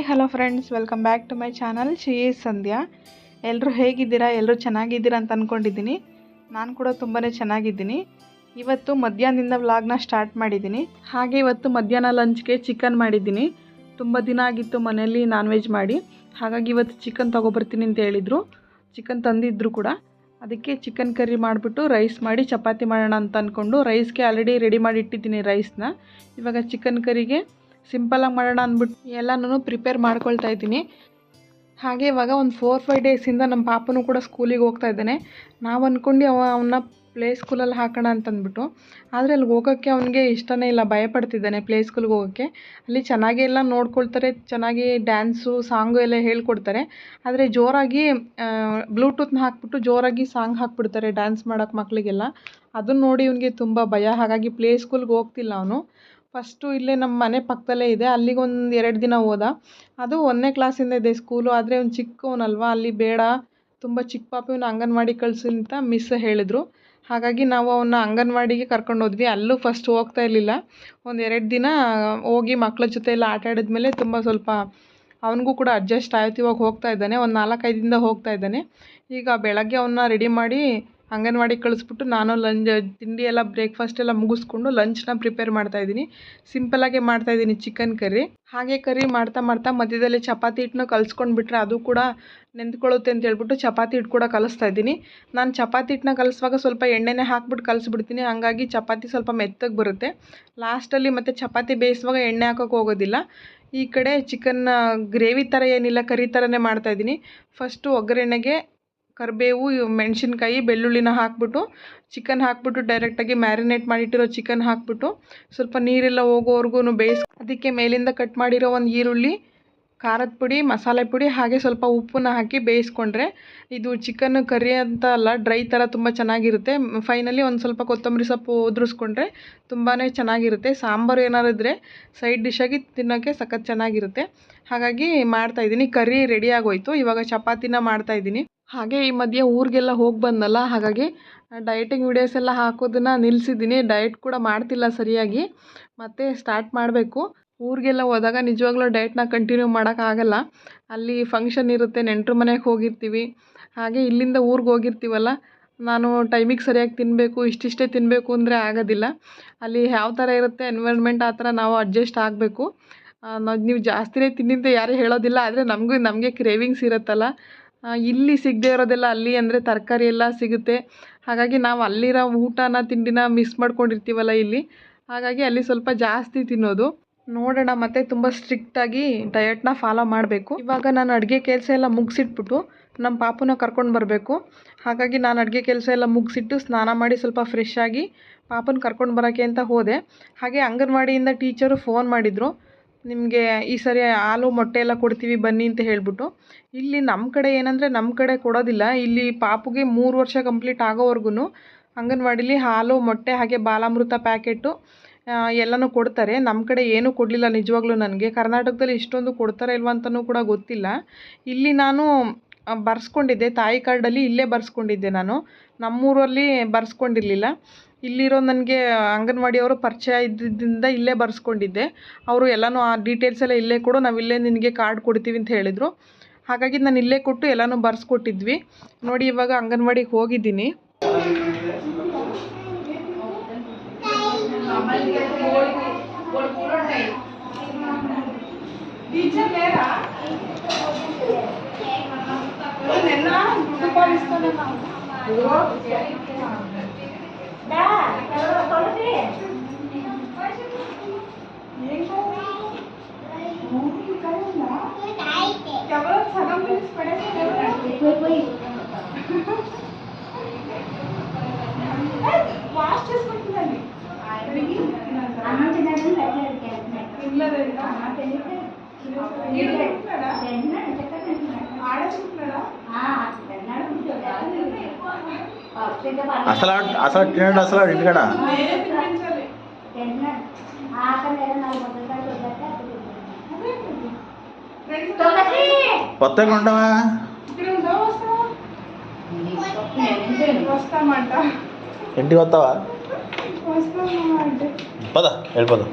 Hello friends, welcome back to my channel she is Sandhya. ಎಲ್ಲರೂ ಹೇಗಿದ್ದೀರಾ? ಎಲ್ಲರೂ ಚೆನ್ನಾಗಿದ್ದೀರಾ ಅಂತ ಅಂದ್ಕೊಂಡಿದ್ದೀನಿ. ನಾನು ಕೂಡ ತುಂಬಾ ಚೆನ್ನಾಗಿದ್ದೀನಿ. ಇವತ್ತು ಮಧ್ಯಾಹ್ನದಿಂದ ವ್ಲಾಗ್ನ ಸ್ಟಾರ್ಟ್ ಮಾಡಿದ್ದೀನಿ. ಹಾಗೆ ಇವತ್ತು ಮಧ್ಯಾಹ್ನ ಲಂಚ್ಗೆ ಚಿಕನ್ ಮಾಡಿದ್ದೀನಿ. ತುಂಬ ದಿನ ಆಗಿತ್ತು ಮನೆಯಲ್ಲಿ ನಾನ್ ವೆಜ್ ಮಾಡಿ. ಹಾಗಾಗಿ ಇವತ್ತು ಚಿಕನ್ ತೊಗೊಬರ್ತೀನಿ ಅಂತ ಹೇಳಿದರು. ಚಿಕನ್ ತಂದಿದ್ರು ಕೂಡ. ಅದಕ್ಕೆ ಚಿಕನ್ ಕರಿ ಮಾಡಿಬಿಟ್ಟು ರೈಸ್ ಮಾಡಿ ಚಪಾತಿ ಮಾಡೋಣ ಅಂತ ಅಂದ್ಕೊಂಡು ರೈಸ್ಗೆ ಆಲ್ರೆಡಿ ರೆಡಿ ಮಾಡಿ ಇಟ್ಟಿದ್ದೀನಿ ರೈಸ್ನ. ಇವಾಗ ಚಿಕನ್ ಕರಿಗೆ ಸಿಂಪಲಾಗಿ ಮಾಡೋಣ ಅಂದ್ಬಿಟ್ಟು ಎಲ್ಲನೂ ಪ್ರಿಪೇರ್ ಮಾಡ್ಕೊಳ್ತಾ ಇದ್ದೀನಿ. ಹಾಗೆ ಇವಾಗ ಒಂದು 4-5 ಡೇಸಿಂದ ನಮ್ಮ ಪಾಪನೂ ಕೂಡ ಸ್ಕೂಲಿಗೆ ಹೋಗ್ತಾ ಇದ್ದಾನೆ. ನಾವು ಅಂದ್ಕೊಂಡು ಅವನ್ನ ಪ್ಲೇ ಸ್ಕೂಲಲ್ಲಿ ಹಾಕೋಣ ಅಂತಂದ್ಬಿಟ್ಟು, ಆದರೆ ಅಲ್ಲಿಗೆ ಹೋಗೋಕ್ಕೆ ಅವನಿಗೆ ಇಷ್ಟನೇ ಇಲ್ಲ, ಭಯಪಡ್ತಿದ್ದಾನೆ ಪ್ಲೇ ಸ್ಕೂಲ್ಗೆ ಹೋಗೋಕ್ಕೆ. ಅಲ್ಲಿ ಚೆನ್ನಾಗಿ ಎಲ್ಲ ನೋಡ್ಕೊಳ್ತಾರೆ, ಚೆನ್ನಾಗಿ ಡ್ಯಾನ್ಸು ಸಾಂಗು ಎಲ್ಲ ಹೇಳ್ಕೊಡ್ತಾರೆ. ಆದರೆ ಜೋರಾಗಿ ಬ್ಲೂಟೂತ್ನ ಹಾಕ್ಬಿಟ್ಟು ಜೋರಾಗಿ ಸಾಂಗ್ ಹಾಕ್ಬಿಡ್ತಾರೆ ಡ್ಯಾನ್ಸ್ ಮಾಡೋಕ್ಕೆ ಮಕ್ಕಳಿಗೆಲ್ಲ. ಅದನ್ನು ನೋಡಿ ಇವನಿಗೆ ತುಂಬ ಭಯ. ಹಾಗಾಗಿ ಪ್ಲೇ ಸ್ಕೂಲ್ಗೆ ಹೋಗ್ತಿಲ್ಲ ಅವನು. ಫಸ್ಟು ಇಲ್ಲೇ ನಮ್ಮ ಮನೆ ಪಕ್ಕದಲ್ಲೇ ಇದೆ, ಅಲ್ಲಿಗೆ 1-2 ದಿನ ಹೋದ. ಅದು 1ನೇ ಕ್ಲಾಸಿಂದ ಇದೆ ಸ್ಕೂಲು. ಆದರೆ ಅವ್ನು ಚಿಕ್ಕವನಲ್ವಾ, ಅಲ್ಲಿ ಬೇಡ, ತುಂಬ ಚಿಕ್ಕ ಪಾಪ, ಇವನು ಅಂಗನವಾಡಿ ಕಳಿಸಿ ಅಂತ ಮಿಸ್ ಹೇಳಿದ್ರು. ಹಾಗಾಗಿ ನಾವು ಅವನ್ನ ಅಂಗನವಾಡಿಗೆ ಕರ್ಕೊಂಡೋದ್ವಿ. ಅಲ್ಲೂ ಫಸ್ಟ್ ಹೋಗ್ತಾ ಇರಲಿಲ್ಲ. 1-2 ದಿನ ಹೋಗಿ ಮಕ್ಕಳ ಜೊತೆ ಎಲ್ಲ ಆಟ ಆಡಿದ್ಮೇಲೆ ತುಂಬ ಸ್ವಲ್ಪ ಅವನಿಗೂ ಕೂಡ ಅಡ್ಜಸ್ಟ್ ಆಯಿತು. ಇವಾಗ ಹೋಗ್ತಾ ಇದ್ದಾನೆ, ಒಂದು 4-5 ದಿನದಿಂದ ಹೋಗ್ತಾ ಇದ್ದಾನೆ. ಈಗ ಬೆಳಗ್ಗೆ ಅವನ್ನ ರೆಡಿ ಮಾಡಿ ಅಂಗನವಾಡಿಗೆ ಕಳಿಸ್ಬಿಟ್ಟು ನಾನು ತಿಂಡಿ ಎಲ್ಲ ಬ್ರೇಕ್ಫಾಸ್ಟ್ ಎಲ್ಲ ಮುಗಿಸ್ಕೊಂಡು ಲಂಚ್ನ ಪ್ರಿಪೇರ್ ಮಾಡ್ತಾಯಿದ್ದೀನಿ. ಸಿಂಪಲಾಗೆ ಮಾಡ್ತಾಯಿದ್ದೀನಿ ಚಿಕನ್ ಕರಿ. ಹಾಗೆ ಕರಿ ಮಾಡ್ತಾ ಮಾಡ್ತಾ ಮಧ್ಯದಲ್ಲಿ ಚಪಾತಿ ಹಿಟ್ಟನ್ನ ಕಲಿಸ್ಕೊಂಡ್ಬಿಟ್ರೆ ಅದು ಕೂಡ ನೆಂದ್ಕೊಳ್ಳುತ್ತೆ ಅಂತ ಹೇಳ್ಬಿಟ್ಟು ಚಪಾತಿ ಹಿಟ್ಟು ಕೂಡ ಕಲಿಸ್ತಾ ಇದ್ದೀನಿ. ನಾನು ಚಪಾತಿ ಹಿಟ್ಟನ್ನ ಕಲಿಸುವಾಗ ಸ್ವಲ್ಪ ಎಣ್ಣೆನೇ ಹಾಕ್ಬಿಟ್ಟು ಕಲಿಸ್ಬಿಡ್ತೀನಿ. ಹಾಗಾಗಿ ಚಪಾತಿ ಸ್ವಲ್ಪ ಮೆತ್ತಗೆ ಬರುತ್ತೆ. ಲಾಸ್ಟಲ್ಲಿ ಮತ್ತು ಚಪಾತಿ ಬೇಯಿಸುವಾಗ ಎಣ್ಣೆ ಹಾಕೋಕ್ಕೆ ಹೋಗೋದಿಲ್ಲ. ಈ ಕಡೆ ಚಿಕನ್ ಗ್ರೇವಿ ಥರ ಏನಿಲ್ಲ, ಕರಿ ಥರನೇ ಮಾಡ್ತಾಯಿದ್ದೀನಿ. ಫಸ್ಟು ಒಗ್ಗರಣೆಗೆ ಕರಿಬೇವು, ಮೆಣಸಿನ್ಕಾಯಿ, ಬೆಳ್ಳುಳ್ಳಿನ ಹಾಕ್ಬಿಟ್ಟು ಚಿಕನ್ ಹಾಕ್ಬಿಟ್ಟು ಡೈರೆಕ್ಟಾಗಿ ಮ್ಯಾರಿನೇಟ್ ಮಾಡಿಟ್ಟಿರೋ ಚಿಕನ್ ಹಾಕ್ಬಿಟ್ಟು ಸ್ವಲ್ಪ ನೀರೆಲ್ಲ ಹೋಗೋವರೆಗೂ ಅದಕ್ಕೆ ಮೇಲಿಂದ ಕಟ್ ಮಾಡಿರೋ ಒಂದು ಈರುಳ್ಳಿ, ಖಾರದ ಪುಡಿ, ಮಸಾಲೆ ಪುಡಿ, ಹಾಗೆ ಸ್ವಲ್ಪ ಉಪ್ಪನ್ನ ಹಾಕಿ ಬೇಯಿಸ್ಕೊಂಡ್ರೆ ಇದು ಚಿಕನ್ ಕರಿ ಅಂತ ಅಲ್ಲ, ಡ್ರೈ ಥರ ತುಂಬ ಚೆನ್ನಾಗಿರುತ್ತೆ. ಫೈನಲಿ ಒಂದು ಸ್ವಲ್ಪ ಕೊತ್ತಂಬರಿ ಸೊಪ್ಪು ಉದುರಿಸ್ಕೊಂಡ್ರೆ ತುಂಬಾ ಚೆನ್ನಾಗಿರುತ್ತೆ. ಸಾಂಬಾರು ಏನಾರು ಇದ್ದರೆ ಸೈಡ್ ಡಿಶ್ಶಾಗಿ ತಿನ್ನೋಕ್ಕೆ ಸಖತ್ ಚೆನ್ನಾಗಿರುತ್ತೆ. ಹಾಗಾಗಿ ಮಾಡ್ತಾಯಿದ್ದೀನಿ. ಕರಿ ರೆಡಿ ಆಗೋಯ್ತು. ಇವಾಗ ಚಪಾತಿನ ಮಾಡ್ತಾಯಿದ್ದೀನಿ. ಹಾಗೆ ಈ ಮಧ್ಯೆ ಊರಿಗೆಲ್ಲ ಹೋಗಿ ಬಂದಲ್ಲ, ಹಾಗಾಗಿ ಡಯಟಿಂಗ್ ವಿಡಿಯೋಸ್ ಎಲ್ಲ ಹಾಕೋದನ್ನು ನಿಲ್ಲಿಸಿದ್ದೀನಿ. ಡಯಟ್ ಕೂಡ ಮಾಡ್ತಿಲ್ಲ ಸರಿಯಾಗಿ, ಮತ್ತೆ ಸ್ಟಾರ್ಟ್ ಮಾಡಬೇಕು. ಊರಿಗೆಲ್ಲ ಹೋದಾಗ ನಿಜವಾಗ್ಲೂ ಡಯಟ್ನ ಕಂಟಿನ್ಯೂ ಮಾಡೋಕ್ಕಾಗಲ್ಲ. ಅಲ್ಲಿ ಫಂಕ್ಷನ್ ಇರುತ್ತೆ, ನೆಂಟರು ಮನೆಗೆ ಹೋಗಿರ್ತೀವಿ. ಹಾಗೆ ಇಲ್ಲಿಂದ ಊರಿಗೆ ಹೋಗಿರ್ತೀವಲ್ಲ, ನಾನು ಟೈಮಿಗೆ ಸರಿಯಾಗಿ ತಿನ್ನಬೇಕು, ಇಷ್ಟಿಷ್ಟೇ ತಿನ್ನಬೇಕು ಅಂದರೆ ಆಗೋದಿಲ್ಲ. ಅಲ್ಲಿ ಯಾವ ಥರ ಇರುತ್ತೆ ಎನ್ವೈರ್ಮೆಂಟ್, ಆ ಥರ ನಾವು ಅಡ್ಜಸ್ಟ್ ಆಗಬೇಕು. ನೀವು ಜಾಸ್ತಿನೇ ತಿನ್ನಿಂತ ಯಾರೂ ಹೇಳೋದಿಲ್ಲ, ಆದರೆ ನಮಗೆ ಕ್ರೇವಿಂಗ್ಸ್ ಇರುತ್ತಲ್ಲ. ಇಲ್ಲಿ ಸಿಗದೆ ಇರೋದೆಲ್ಲ ಅಲ್ಲಿ ಅಂದರೆ ತರಕಾರಿ ಎಲ್ಲ ಸಿಗುತ್ತೆ. ಹಾಗಾಗಿ ನಾವು ಅಲ್ಲಿರೋ ಊಟನ ತಿಂಡಿನ ಮಿಸ್ ಮಾಡ್ಕೊಂಡಿರ್ತೀವಲ್ಲ ಇಲ್ಲಿ. ಹಾಗಾಗಿ ಅಲ್ಲಿ ಸ್ವಲ್ಪ ಜಾಸ್ತಿ ತಿನ್ನೋದು. ನೋಡೋಣ, ಮತ್ತೆ ತುಂಬ ಸ್ಟ್ರಿಕ್ಟಾಗಿ ಡಯಟ್ನ ಫಾಲೋ ಮಾಡಬೇಕು. ಇವಾಗ ನಾನು ಅಡುಗೆ ಕೆಲಸ ಎಲ್ಲ ಮುಗಿಸಿಟ್ಬಿಟ್ಟು ನಮ್ಮ ಪಾಪುನ ಕರ್ಕೊಂಡು ಬರಬೇಕು. ಹಾಗಾಗಿ ನಾನು ಅಡುಗೆ ಕೆಲಸ ಎಲ್ಲ ಮುಗಿಸಿಟ್ಟು ಸ್ನಾನ ಮಾಡಿ ಸ್ವಲ್ಪ ಫ್ರೆಶ್ ಆಗಿ ಪಾಪನ ಕರ್ಕೊಂಡು ಬರೋಕ್ಕೆ ಅಂತ ಹೋದೆ. ಹಾಗೆ ಅಂಗನವಾಡಿಯಿಂದ ಟೀಚರು ಫೋನ್ ಮಾಡಿದರು, ನಿಮಗೆ ಈ ಸರಿ ಹಾಲು ಮೊಟ್ಟೆ ಎಲ್ಲ ಕೊಡ್ತೀವಿ ಬನ್ನಿ ಅಂತ ಹೇಳಿಬಿಟ್ಟು. ಇಲ್ಲಿ ನಮ್ಮ ಕಡೆ ಏನಂದರೆ ನಮ್ಮ ಕಡೆ ಕೊಡೋದಿಲ್ಲ. ಇಲ್ಲಿ ಪಾಪುಗೆ 3 ವರ್ಷ ಕಂಪ್ಲೀಟ್ ಆಗೋವರೆಗೂ ಅಂಗನವಾಡಿಲಿ ಹಾಲು ಮೊಟ್ಟೆ ಹಾಗೆ ಬಾಲಾಮೃತ ಪ್ಯಾಕೆಟು ಎಲ್ಲನೂ ಕೊಡ್ತಾರೆ. ನಮ್ಮ ಕಡೆ ಏನೂ ಕೊಡಲಿಲ್ಲ ನಿಜವಾಗ್ಲೂ. ನನಗೆ ಕರ್ನಾಟಕದಲ್ಲಿ ಇಷ್ಟೊಂದು ಕೊಡ್ತಾರೆ ಇಲ್ವ ಅಂತಲೂ ಕೂಡ ಗೊತ್ತಿಲ್ಲ. ಇಲ್ಲಿ ನಾನು ಬರ್ಸ್ಕೊಂಡಿದ್ದೆ, ತಾಯಿ ಕಾರ್ಡಲ್ಲಿ ಇಲ್ಲೇ ಬರ್ಸ್ಕೊಂಡಿದ್ದೆ. ನಾನು ನಮ್ಮೂರಲ್ಲಿ ಬರ್ಸ್ಕೊಂಡಿರಲಿಲ್ಲ. ಇಲ್ಲಿರೋ ನನಗೆ ಅಂಗನವಾಡಿಯವರು ಪರಿಚಯ ಇದ್ದಿದ್ದರಿಂದ ಇಲ್ಲೇ ಬರ್ಸ್ಕೊಂಡಿದ್ದೆ. ಅವರು ಎಲ್ಲನೂ ಆ ಡೀಟೇಲ್ಸ್ ಎಲ್ಲ ಇಲ್ಲೇ ಕೊಡು, ನಾವು ಇಲ್ಲೇ ನಿನಗೆ ಕಾರ್ಡ್ ಕೊಡ್ತೀವಿ ಅಂತ ಹೇಳಿದರು. ಹಾಗಾಗಿ ನಾನು ಇಲ್ಲೇ ಕೊಟ್ಟು ಎಲ್ಲನೂ ಬರ್ಸ್ಕೊಟ್ಟಿದ್ವಿ. ನೋಡಿ, ಇವಾಗ ಅಂಗನವಾಡಿಗೆ ಹೋಗಿದ್ದೀನಿ. అసలు తినండి, అసలు ఇంటికాడ కొత్తగా ఉండవా? ఇంటికి వస్తావా? పద వెళ్ళిపోదాం.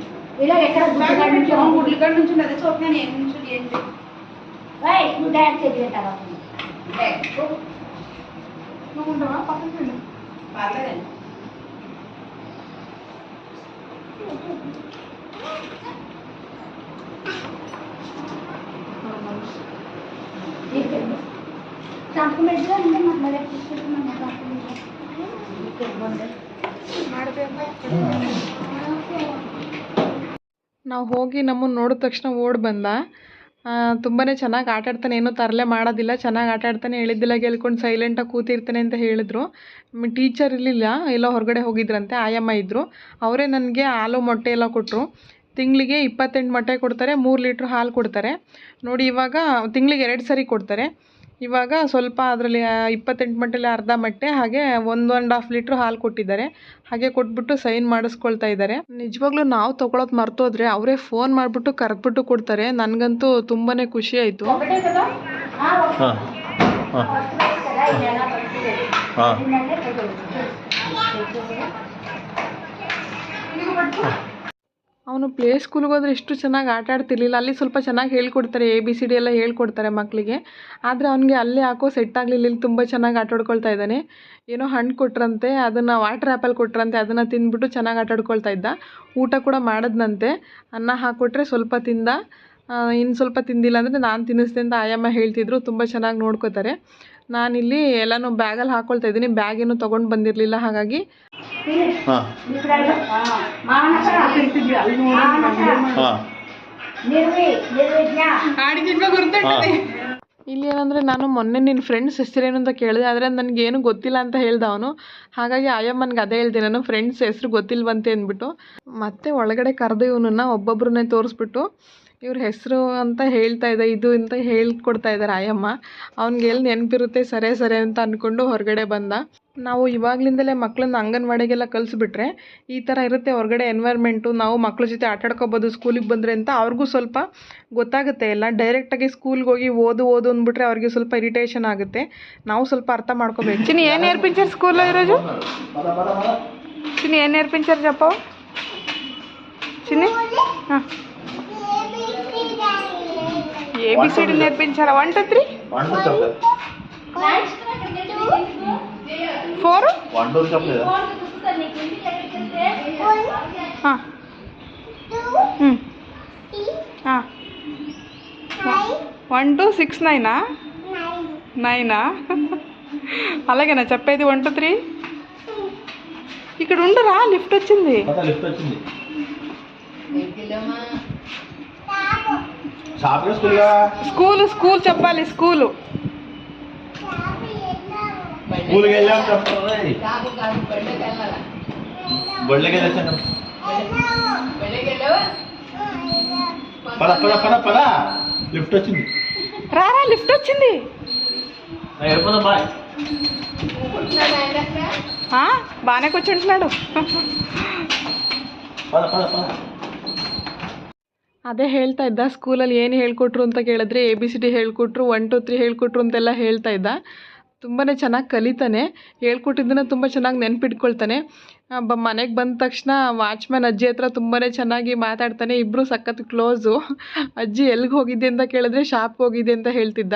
ನಾವು ಹೋಗಿ ನಮ್ಮನ್ನು ನೋಡಿದ ತಕ್ಷಣ ಓಡಿ ಬಂದ. ತುಂಬಾ ಚೆನ್ನಾಗಿ ಆಟಾಡ್ತಾನೆ, ಏನೂ ತರಲೆ ಮಾಡೋದಿಲ್ಲ, ಚೆನ್ನಾಗಿ ಆಟಾಡ್ತಾನೆ, ಹೇಳಿದ್ದಿಲ್ಲ ಗೆಲ್ಕೊಂಡು ಸೈಲೆಂಟಾಗಿ ಕೂತಿರ್ತಾನೆ ಅಂತ ಹೇಳಿದ್ರು. ಟೀಚರ್ ಇರಲಿಲ್ಲ, ಎಲ್ಲೋ ಹೊರಗಡೆ ಹೋಗಿದ್ರಂತೆ, ಆಯಮ್ಮ ಇದ್ದರು. ಅವರೇ ನನಗೆ ಹಾಲು ಮೊಟ್ಟೆ ಎಲ್ಲ ಕೊಟ್ಟರು. ತಿಂಗಳಿಗೆ 28 ಮೊಟ್ಟೆ ಕೊಡ್ತಾರೆ, 3 ಲೀಟ್ರ್ ಹಾಲು ಕೊಡ್ತಾರೆ ನೋಡಿ. ಇವಾಗ ತಿಂಗಳಿಗೆ 2 ಸರಿ ಕೊಡ್ತಾರೆ. ಇವಾಗ ಸ್ವಲ್ಪ ಅದರಲ್ಲಿ 28 ಮೊಟ್ಟೆಲಿ ಅರ್ಧ ಮೊಟ್ಟೆ ಹಾಗೆ 1.5 ಲೀಟ್ರ್ ಹಾಲು ಕೊಟ್ಟಿದ್ದಾರೆ. ಹಾಗೆ ಕೊಟ್ಬಿಟ್ಟು ಸೈನ್ ಮಾಡಿಸ್ಕೊಳ್ತಾ ಇದ್ದಾರೆ. ನಿಜವಾಗ್ಲೂ ನಾವು ತೊಗೊಳೋದು ಮರ್ತೋದ್ರೆ ಅವರೇ ಫೋನ್ ಮಾಡಿಬಿಟ್ಟು ಕರೆದ್ಬಿಟ್ಟು ಕೊಡ್ತಾರೆ. ನನಗಂತೂ ತುಂಬಾ ಖುಷಿ ಆಯಿತು. ಅವನು ಪ್ಲೇ ಸ್ಕೂಲ್ಗೆ ಹೋದರೆ ಇಷ್ಟು ಚೆನ್ನಾಗಿ ಆಟ ಆಡ್ತಿರ್ಲಿಲ್ಲ. ಅಲ್ಲಿ ಸ್ವಲ್ಪ ಚೆನ್ನಾಗಿ ಹೇಳ್ಕೊಡ್ತಾರೆ, ABCD ಎಲ್ಲ ಹೇಳ್ಕೊಡ್ತಾರೆ ಮಕ್ಕಳಿಗೆ. ಆದರೆ ಅವನಿಗೆ ಅಲ್ಲಿ ಯಾಕೋ ಸೆಟ್ ಆಗಲಿಲ್ಲ. ಇಲ್ಲಿ ತುಂಬ ಚೆನ್ನಾಗಿ ಆಟ ಆಡ್ಕೊಳ್ತಾ ಇದ್ದಾನೆ. ಏನೋ ಹಣ್ಣು ಕೊಟ್ರಂತೆ, ಅದನ್ನು ವಾಟರ್ ಆ್ಯಪಲ್ ಕೊಟ್ರಂತೆ, ಅದನ್ನು ತಿಂದ್ಬಿಟ್ಟು ಚೆನ್ನಾಗಿ ಆಟ ಆಡ್ಕೊಳ್ತಾ ಇದ್ದ. ಊಟ ಕೂಡ ಮಾಡಿದ್ನಂತೆ. ಅನ್ನ ಹಾಕ್ಕೊಟ್ರೆ ಸ್ವಲ್ಪ ತಿಂದ, ಇನ್ನು ಸ್ವಲ್ಪ ತಿಂದಿಲ್ಲ ಅಂದರೆ ನಾನು ತಿನ್ನಿಸ್ದೆ ಅಂತ ಆಯಮ್ಮ ಹೇಳ್ತಿದ್ರು. ತುಂಬ ಚೆನ್ನಾಗಿ ನೋಡ್ಕೋತಾರೆ. ನಾನಿಲ್ಲಿ ಎಲ್ಲನೂ ಬ್ಯಾಗಲ್ಲಿ ಹಾಕ್ಕೊಳ್ತಾ ಇದ್ದೀನಿ. ಬ್ಯಾಗೇನು ತೊಗೊಂಡು ಬಂದಿರಲಿಲ್ಲ, ಹಾಗಾಗಿ ಇಲ್ಲಿ ಏನಂದರೆ ನಾನು ಮೊನ್ನೆ ನಿನ್ನ ಫ್ರೆಂಡ್ಸ್ ಹೆಸರೇನು ಅಂತ ಕೇಳಿದೆ, ಆದರೆ ನನಗೇನು ಗೊತ್ತಿಲ್ಲ ಅಂತ ಹೇಳ್ದೆ ಅವನು. ಹಾಗಾಗಿ ಆಯಮ್ಮನಿಗೆ ಅದೇ ಹೇಳ್ದೆ ನಾನು, ಫ್ರೆಂಡ್ಸ್ ಹೆಸರು ಗೊತ್ತಿಲ್ವಂತೆ ಅಂದ್ಬಿಟ್ಟು. ಮತ್ತೆ ಒಳಗಡೆ ಕರೆದು ಇವನನ್ನು ಒಬ್ಬೊಬ್ಬರನ್ನೇ ತೋರಿಸ್ಬಿಟ್ಟು ಇವ್ರ ಹೆಸರು ಅಂತ ಹೇಳ್ತಾ ಇದ್ದ, ಇದು ಅಂತ ಹೇಳ್ಕೊಡ್ತಾ ಇದ್ದಾರೆ ಆಯಮ್ಮ. ಅವ್ನಿಗೆ ಎಲ್ಲಿ ನೆನಪಿರುತ್ತೆ ಸರಿ ಅಂತ ಅಂದ್ಕೊಂಡು ಹೊರಗಡೆ ಬಂದ. ನಾವು ಇವಾಗಲಿಂದಲೇ ಮಕ್ಕಳನ್ನ ಅಂಗನವಾಡಿಗೆಲ್ಲ ಕಳಿಸ್ಬಿಟ್ರೆ ಈ ಥರ ಇರುತ್ತೆ ಹೊರಗಡೆ ಎನ್ವೈರ್ಮೆಂಟು. ನಾವು ಮಕ್ಳ ಜೊತೆ ಆಟಾಡ್ಕೊಬೋದು ಸ್ಕೂಲಿಗೆ ಬಂದರೆ ಅಂತ ಅವ್ರಿಗೂ ಸ್ವಲ್ಪ ಗೊತ್ತಾಗುತ್ತೆ. ಎಲ್ಲ ಡೈರೆಕ್ಟಾಗಿ ಸ್ಕೂಲ್ಗೆ ಹೋಗಿ ಓದು ಅಂದ್ಬಿಟ್ರೆ ಅವ್ರಿಗೆ ಸ್ವಲ್ಪ ಇರಿಟೇಷನ್ ಆಗುತ್ತೆ. ನಾವು ಸ್ವಲ್ಪ ಅರ್ಥ ಮಾಡ್ಕೋಬೇಕು. ಚಿನ್ನಿ ಏನು నేర్పించారు ಸ್ಕೂల్లో ఈరోజు? ಚಿನ್ನಿ ಏನು నేర్పించారు చెప్పవు చిన్ని? ABCD నేర్పించారా? 1 2 3 4 1 2 6 9 9 అలాగేనా చెప్పేది? 1 2 3 ఇక్కడ ఉండరా? లిఫ్ట్ వచ్చింది. స్కూల్ చెప్పాలి. స్కూల్ లిఫ్ట్ వచ్చింది. రారా, లిఫ్ట్ వచ్చింది. బాగానే కూర్చుంటున్నాడు. ಅದೇ ಹೇಳ್ತಾ ಇದ್ದ, ಸ್ಕೂಲಲ್ಲಿ ಏನು ಹೇಳ್ಕೊಟ್ರು ಅಂತ ಕೇಳಿದ್ರೆ ABCD ಹೇಳ್ಕೊಟ್ರು, 1 2 3 ಹೇಳ್ಕೊಟ್ರು ಅಂತೆಲ್ಲ ಹೇಳ್ತಾ ಇದ್ದ. ತುಂಬಾ ಚೆನ್ನಾಗಿ ಕಲಿತಾನೆ, ಹೇಳ್ಕೊಟ್ಟಿದ್ದನ್ನು ತುಂಬ ಚೆನ್ನಾಗಿ ನೆನ್ಪಿಟ್ಕೊಳ್ತಾನೆ. ಮನೆಗೆ ಬಂದ ತಕ್ಷಣ ವಾಚ್ಮ್ಯಾನ್ ಅಜ್ಜಿ ಹತ್ರ ತುಂಬಾ ಚೆನ್ನಾಗಿ ಮಾತಾಡ್ತಾನೆ. ಇಬ್ಬರು ಸಖತ್ ಕ್ಲೋಸು. ಅಜ್ಜಿ ಎಲ್ಲಿಗೆ ಹೋಗಿದ್ದೆ ಅಂತ ಕೇಳಿದ್ರೆ ಶಾಪ್ಗೆ ಹೋಗಿದ್ದೆ ಅಂತ ಹೇಳ್ತಿದ್ದ.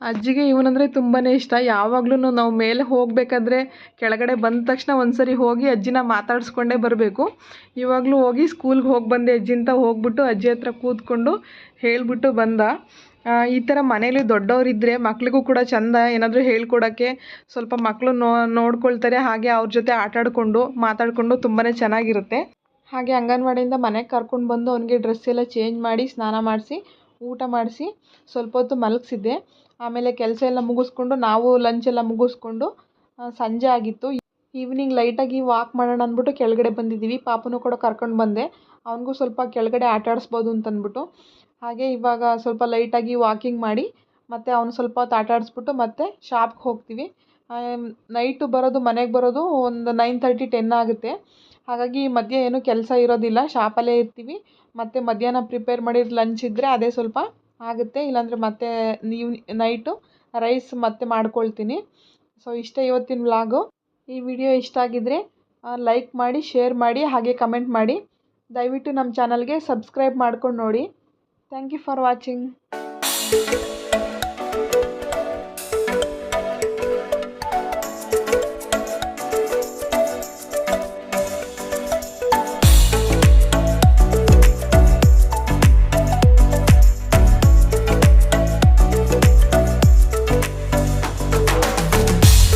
ಅಜ್ಜಿಗೆ ಇವನಂದರೆ ತುಂಬಾ ಇಷ್ಟ. ಯಾವಾಗಲೂ ನಾವು ಮೇಲೆ ಹೋಗಬೇಕಾದ್ರೆ ಕೆಳಗಡೆ ಬಂದ ತಕ್ಷಣ ಒಂದ್ಸರಿ ಹೋಗಿ ಅಜ್ಜಿನ ಮಾತಾಡಿಸ್ಕೊಂಡೇ ಬರಬೇಕು. ಇವಾಗಲೂ ಹೋಗಿ ಸ್ಕೂಲ್ಗೆ ಹೋಗಿ ಬಂದೆ ಅಜ್ಜಿ ಅಂತ ಹೋಗ್ಬಿಟ್ಟು ಅಜ್ಜಿ ಹತ್ರ ಕೂತ್ಕೊಂಡು ಹೇಳಿಬಿಟ್ಟು ಬಂದ. ಈ ಥರ ಮನೇಲಿ ದೊಡ್ಡವರಿದ್ದರೆ ಮಕ್ಳಿಗೂ ಕೂಡ ಚೆಂದ ಏನಾದರೂ ಹೇಳ್ಕೊಡೋಕ್ಕೆ. ಸ್ವಲ್ಪ ಮಕ್ಕಳು ನೋಡ್ಕೊಳ್ತಾರೆ, ಹಾಗೆ ಅವ್ರ ಜೊತೆ ಆಟಾಡಿಕೊಂಡು ಮಾತಾಡಿಕೊಂಡು ತುಂಬಾ ಚೆನ್ನಾಗಿರುತ್ತೆ. ಹಾಗೆ ಅಂಗನವಾಡಿಯಿಂದ ಮನೆಗೆ ಕರ್ಕೊಂಡು ಬಂದು ಅವನಿಗೆ ಡ್ರೆಸ್ ಎಲ್ಲ ಚೇಂಜ್ ಮಾಡಿ ಸ್ನಾನ ಮಾಡಿಸಿ ಊಟ ಮಾಡಿಸಿ ಸ್ವಲ್ಪ ಹೊತ್ತು ಮಲಗಿಸಿದ್ದೆ. ಆಮೇಲೆ ಕೆಲಸ ಎಲ್ಲ ಮುಗಿಸ್ಕೊಂಡು ನಾವು ಲಂಚ್ ಎಲ್ಲ ಮುಗಿಸ್ಕೊಂಡು ಸಂಜೆ ಆಗಿತ್ತು. ಈವ್ನಿಂಗ್ ಲೈಟಾಗಿ ವಾಕ್ ಮಾಡೋಣ ಅಂದ್ಬಿಟ್ಟು ಕೆಳಗಡೆ ಬಂದಿದ್ದೀವಿ. ಪಾಪನೂ ಕೂಡ ಕರ್ಕೊಂಡು ಬಂದೆ, ಅವನಿಗೂ ಸ್ವಲ್ಪ ಕೆಳಗಡೆ ಆಟ ಆಡಿಸ್ಬೋದು ಅಂತಂದ್ಬಿಟ್ಟು. ಹಾಗೆ ಇವಾಗ ಸ್ವಲ್ಪ ಲೈಟಾಗಿ ವಾಕಿಂಗ್ ಮಾಡಿ ಮತ್ತು ಅವನು ಸ್ವಲ್ಪ ಹೊತ್ತು ಆಟ ಆಡಿಸ್ಬಿಟ್ಟು ಮತ್ತೆ ಶಾಪ್ಗೆ ಹೋಗ್ತೀವಿ. ನೈಟು ಬರೋದು, ಮನೆಗೆ ಬರೋದು ಒಂದು 9:30 10 ಆಗುತ್ತೆ. ಹಾಗಾಗಿ ಮಧ್ಯೆ ಏನೂ ಕೆಲಸ ಇರೋದಿಲ್ಲ, ಶಾಪಲ್ಲೇ ಇರ್ತೀವಿ. ಮತ್ತು ಮಧ್ಯಾಹ್ನ ಪ್ರಿಪೇರ್ ಮಾಡಿದ ಲಂಚ್ ಇದ್ದರೆ ಅದೇ ಸ್ವಲ್ಪ ಆಗುತ್ತೆ, ಇಲ್ಲಾಂದರೆ ಮತ್ತೆ ನೈಟು ರೈಸ್ ಮತ್ತೆ ಮಾಡ್ಕೊಳ್ತೀನಿ. ಸೊ ಇಷ್ಟೇ ಇವತ್ತಿನ ವ್ಲಾಗು. ಈ ವಿಡಿಯೋ ಇಷ್ಟ ಆಗಿದ್ದರೆ ಲೈಕ್ ಮಾಡಿ, ಶೇರ್ ಮಾಡಿ, ಹಾಗೆ ಕಮೆಂಟ್ ಮಾಡಿ. ದಯವಿಟ್ಟು ನಮ್ಮ ಚಾನಲ್ಗೆ ಸಬ್ಸ್ಕ್ರೈಬ್ ಮಾಡ್ಕೊಂಡು ನೋಡಿ. Thank you for watching.